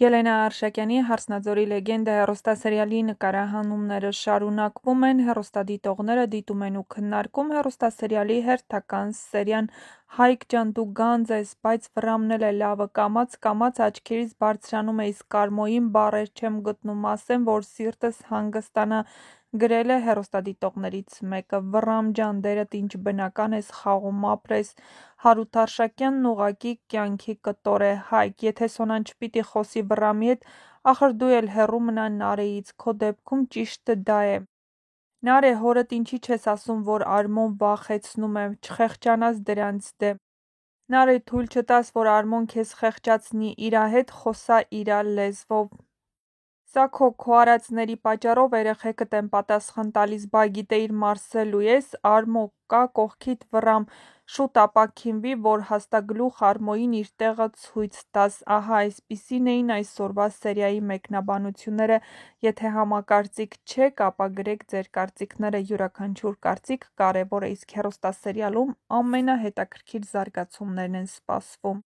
Ելենա Արշակյանի «Հարսնաձորի լեգենդա» հեռուստասերիալի նկարահանումները շարունակվում են, հեռուստադիտողները դիտում են ու քննարկում հեռուստասերիալի հերթական սերիան։ Հայկ ջան, դու գանձ ես, բայց վռամն էլ է լավը, կամաց աչքերիս բարձրանում է, իսկ կարմոյին բառեր չեմ գտնում, ասեմ, որ սիրտս հանգստանա, գրել է հեռուստադիտողներից մեկը։ Վռամ ջան, դերդ ինչ բնական ես խաղում, ապրես։ Հարութ Արշակյանն ուղղակի կյանքի կտոր է։ Հայկ, եթե Սոնան չպիտի խոսի Վռամի հետ, ախր դու էլ հեռու մնա Նարեից, քո դեպքում ճիշտը դա է։ Նարե, հորդ ինչի չես ասում, որ Արմոն վախեցնում է, չխեղճանաս դրանց դեմ։ Նարե, թույլ չտաս, որ Արմոն քեզ խեղճացնի, իրա հետ խոսա իրա լեզվով։ Սա քո արածների պատճառով երեխեքդ են պատասխան տալիս, բա գիտեիր Մարսելու ես, Արմո, կա կողքիդ Վռամ, շուտ ապաքինվի, որ հաստագլուխ Արմոյին իր տեղը ցույց տաս։ Ահա այսպիսին էին այսօրվա սերիայի մեկնաբանությունները։ Եթե համակարծիք չեք, ապա գրեք ձեր կարծիքները, յուրաքանչյուր կարծիք կարևոր է, իսկ հեռուստասերիալում ամենահետաքրքիր զարգացումներն են սպասվում։